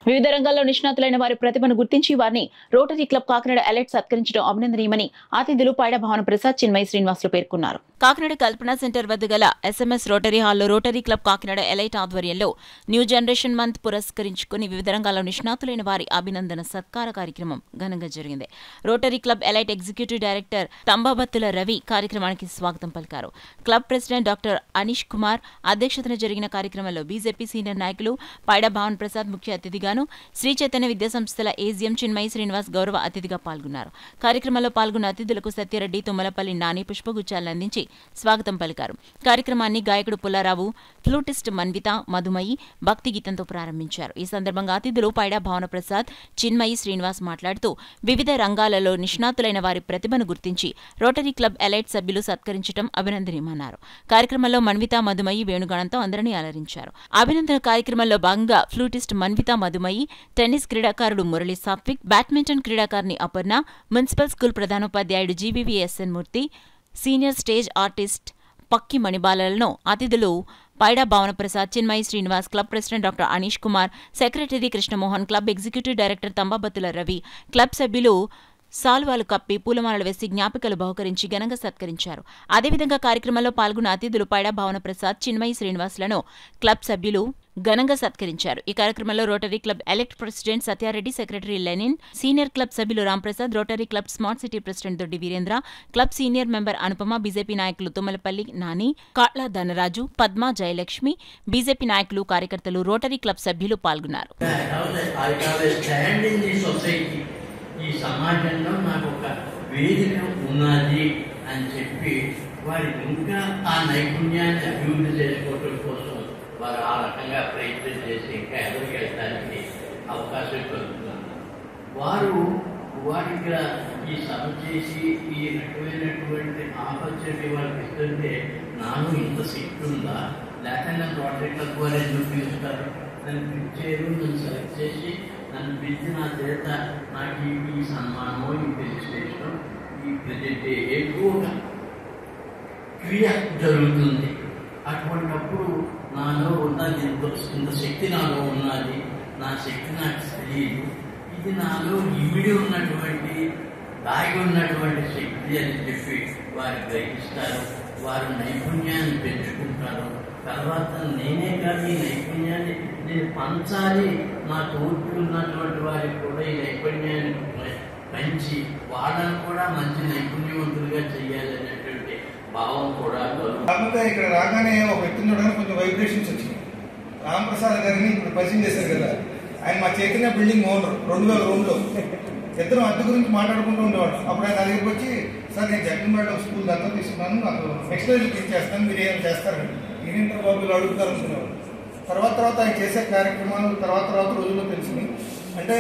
వివిధ రంగాల్లో నిష్ణాతులైన వారి ప్రతిభను గుర్తించి వారిని రోటరీ క్లబ్ కాకినాడ ఎలైట్ సత్కరించడం అభినందనీయమని అతిథులు పైడా భావన ప్రసాద్, చిన్మయి శ్రీనివాసులు పేర్కొన్నారు. కాకినాడ కల్పన సెంటర్ వద్ద గల ఎస్ఎంఎస్ రోటరీ హాల్లో రోటరీ క్లబ్ కాకినాడ ఎలైట్ ఆధ్వర్యంలో న్యూ జనరేషన్ మంత్ పురస్కరించుకుని వివిధ రంగాల్లో నిష్ణాతులైన వారి అభినందన సత్కార కార్యక్రమం ఘనంగా జరిగింది. Rotary club elite executive director Tambabattula Ravi కార్యక్రమానికి స్వాగతం పలికారు. Club president doctor Anish Kumar అధ్యక్షతన జరిగిన కార్యక్రమంలో బీజేపీ సీనియర్ నాయకులు పైడా భావన ప్రసాద్ ముఖ్య అతిథిగాను, శ్రీ చైతన్య విద్యాసంస్థల ఏజీఎం చిన్మయి శ్రీనివాస్ గౌరవ అతిథిగా పాల్గొన్నారు. కార్యక్రమంలో పాల్గొన్న అతిథులకు సత్యరెడ్డి, తుమ్మలపల్లి నాని పుష్పగుచ్చాలను అందించి స్వాగతం పలికారు. కార్యక్రమాన్ని గాయకుడు పుల్లారావు, ఫ్లూటిస్ట్ మన్విత, మధుమయి భక్తి గీతంతో ప్రారంభించారు. ఈ సందర్భంగా అతిథులు పైడా భావన ప్రసాద్, చిన్మయి శ్రీనివాస్ మాట్లాడుతూ వివిధ రంగాలలో నిష్ణాతులైన వారి ప్రతిభను గుర్తించి రోటరీ క్లబ్ ఎలైట్ సభ్యులు సత్కరించడం అభినందనీయమన్నారు. కార్యక్రమంలో మన్విత, మధుమయి వేణుగానంతో అందరినీ అలరించారు. అభినందన కార్యక్రమంలో భాగంగా ఫ్లూటిస్ట్ మన్విత, మధుమయి, టెన్నిస్ క్రీడాకారుడు మురళి సాత్విక్, బ్యాడ్మింటన్ క్రీడాకారిణి అపర్ణ, మున్సిపల్ స్కూల్ ప్రధానోపాధ్యాయుడు GVVSN Murthy, senior stage artist Pakki మణిబాలలను అతిథులు Paida Bhavana Prasad, Chinmayi Srinivas, club president doctor Anish Kumar, secretary Krishnamohan, club executive director Tambabattula Ravi, club సభ్యులు సాల్వాలు కప్పి పూలమాలలు వేసి జ్ఞాపికలు బహుకరించి ఘనంగా సత్కరించారు. అదేవిధంగా కార్యక్రమంలో పాల్గొన్న అతిథులు పైడా భావన ప్రసాద్, చిన్మయి శ్రీనివాస్లను క్లబ్ సభ్యులు ఘనంగా సత్కరించారు. ఈ కార్యక్రమంలో Rotary club elect president Satya Reddy, secretary Lenin, senior club సభ్యులు Ramprasad, Rotary club smart city president Doddi Veerendra, club senior member Anupama, BJP నాయకులు తుమ్మలపల్లి నాని, కాట్ల ధనరాజు, పద్మ, జయలక్ష్మి, బీజేపీ నాయకులు, కార్యకర్తలు, రోటరీ క్లబ్ సభ్యులు పాల్గొన్నారు. ఈ సమాజంలో నాకు ఒక వేదిక ఉన్నది అని చెప్పి వారి ఇంకా ఆ నైపుణ్యాన్ని అభివృద్ధి చేసుకోవడం కోసం వారు ఆ రకంగా ప్రయత్నం చేసి ఇంకా ఎదురుకెళ్ళడానికి అవకాశం కలుగుతున్నారు. వారికి ఈ సభ చేసి ఈ రకమైనటువంటి ఆపర్చునిటీ వాళ్ళకి ఇస్తుంటే నాకు ఇంత శక్తి ఉందా, లేకపోతే నన్ను రోటరీ క్లబ్ వారు ఎందుకు పిలుస్తారు, నన్ను పిలిచారు, నన్ను సెలెక్ట్ చేసి నన్ను పిలిచి నా చేత నాకు ఈ సన్మానము, ఈ రిజిస్ట్రేషన్, ఈ ప్రజెంట్ ఎక్కువగా క్రియ జరుగుతుంది. అటువంటిప్పుడు నాలో ఉన్నది ఇంత శక్తి నాలో ఉన్నది, నా శక్తి నాకు తెలియదు, ఇది నాలో ఇమిడి ఉన్నటువంటి దాగి ఉన్నటువంటి శక్తి అని చెప్పి వారు గ్రహిస్తారు. వారు నైపుణ్యాన్ని పెంచుకుంటారు. తర్వాత నేనే కాదు ఈ నైపుణ్యాన్ని నేను పంచాలి, నా తోటి ఉన్నటువంటి వారికి కూడా ఈ నైపుణ్యాన్ని పెంచి వాళ్ళని కూడా మంచి నైపుణ్యవంతులుగా చేయాలనేటువంటి భావం కూడా కాకపోతే ఇక్కడ రాగానే ఒక వ్యక్తిని చూడడానికి కొంచెం వైబ్రేషన్స్ వచ్చింది. రామప్రసాద్ గారిని ఇప్పుడు పరిచయం చేశారు కదా, ఆయన మా చైతన్య బిల్డింగ్ ఓనర్ 2000 రూమ్లో ఇద్దరు అద్దె గురించి మాట్లాడుకుంటూ ఉండేవాడు. అప్పుడు ఆయన దగ్గరికి వచ్చి, సార్ నేను జగన్మేడ స్కూల్ దాంట్లో తీసుకున్నాను, నాకు నెక్స్ట్ రోజు చేస్తాను, మీరు ఏమైనా చేస్తారండి, ఈయన బాబులు అడుగుతారు అనుకునేవాడు. తర్వాత ఆయన చేసే కార్యక్రమాలు తర్వాత రోజుల్లో తెలిసినాయి. అంటే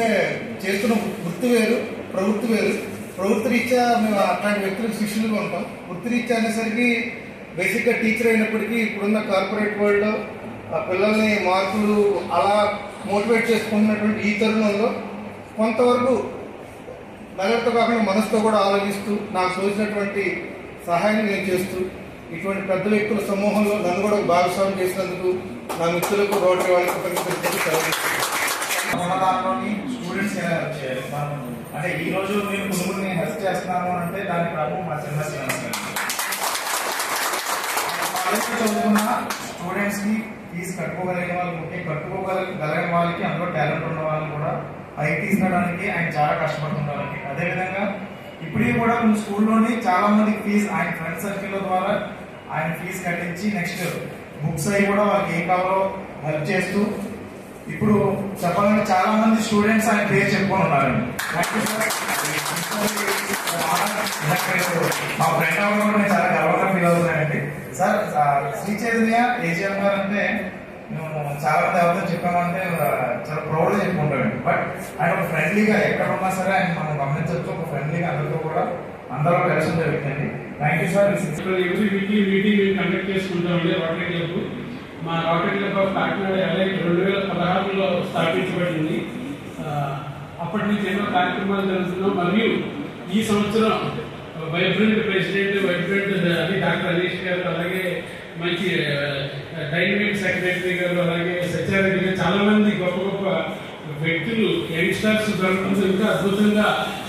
చేస్తున్న వృత్తి వేరు, ప్రవృత్తి వేరు. ప్రవృత్తి రీత్యా మేము అట్లాంటి వ్యక్తులకు శిష్యులుగా ఉంటాం. వృత్తి రీత్యా అనేసరికి బేసిక్గా టీచర్ అయినప్పటికీ ఇప్పుడున్న కార్పొరేట్ వరల్డ్లో ఆ పిల్లల్ని మార్కులు అలా మోటివేట్ చేసుకుంటున్నటువంటి ఈ తరుణంలో కొంతవరకు మెదడుతో కాకుండా మనసుతో కూడా ఆలోచిస్తూ నాకు తోచినటువంటి సహాయం నేను చేస్తూ ఇటువంటి పెద్ద వ్యక్తుల సమూహంలో నన్ను కూడా భాగస్వామ్యం చేసినందుకు నా మిత్రులకు, రోటరీ వాళ్ళకి దాంట్లోని స్టూడెంట్స్ చేయాలి. అంటే ఈ రోజు నేను కొనుగోలు హెల్ప్ చేస్తున్నాను అంటే దానికి ప్రభావం మా చిన్న చదువుకున్న స్టూడెంట్స్ కి ఫీజు కట్టుకోగలిగిన వాళ్ళకి, కట్టుకోగలిగిన వాళ్ళకి, అందులో టాలెంట్ ఉన్న వాళ్ళు కూడా పైకి తీసుకురావడానికి ఆయన చాలా కష్టపడుతున్నారు. అదేవిధంగా ఇప్పటికీ కూడా కొన్ని స్కూల్లోని చాలా మందికి ఫీజు ఆయన ఫ్రెండ్ సర్కిల్ ద్వారా ఆయన ఫీజు కట్టించి నెక్స్ట్ బుక్స్ అవి కూడా వాళ్ళకి ఏం కావాలో హెల్ప్ చేస్తూ ఇప్పుడు చెప్పాలంటే చాలా మంది స్టూడెంట్స్ ఆయన పేరు చెప్పుకొని ఉన్నారండి. మా ఫ్రెండ్ అవ్వడం కూడా నేను చాలా గర్వంగా ఫీల్ అవుతున్నానండి. సార్ శ్రీ చైతన్య ఏజీఎం గారు అంటే మేము చాలా మంది ఎవరితో చెప్పామంటే చాలా ప్రౌడ్గా చెప్పుకుంటామండి. బట్ ఆయన ఒక ఫ్రెండ్లీగా ఎక్కడ ఉన్నా సరే ఆయన మనం గమనించవచ్చు, ఒక ఫ్రెండ్లీగా అందరితో కూడా అందరూ కలిసి జరుగుతుంది. Thank you sir. Every weekly meeting మేము కండక్ట్ చేసుకుంటామండి రోటరీ క్లబ్. మా Rotary club of Kakinada elite 2016లో స్థాపించబడింది. అప్పటి నుంచి ఎన్నో కార్యక్రమాలు జరుగుతున్నాం. మరియు ఈ సంవత్సరం వైబ్రెంట్ ప్రెసిడెంట్, వైబ్రెంట్ అది డాక్టర్ అనీష్ గారు, అలాగే మంచి డైనమిక్ సెక్రటరీ గారు, అలాగే సత్యారెడ్డి గారు, చాలా మంది గొప్ప వ్యక్తులు యంగ్స్టర్స్ దొరకడం ఇంకా అద్భుతంగా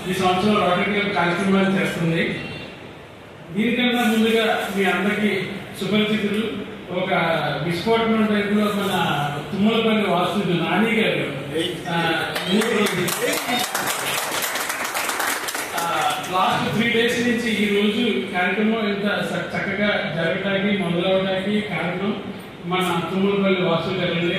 ఈ సంవత్సరం రోటరీ క్లబ్ కార్యక్రమాలు చేస్తుంది. దీనికన్నా ముందుగా మీ అందరికీ సుపరిచితులు ఒక విస్ఫోటనం టైపులో మన తుమ్మలపల్లి వాస్తు నాని గారు లాస్ట్ 3 days నుంచి ఈ రోజు కార్యక్రమం ఇంత చక్కగా జరగటానికి మొదలవడానికి కారణం మన తుమ్మలపల్లి వాస్తు గారు.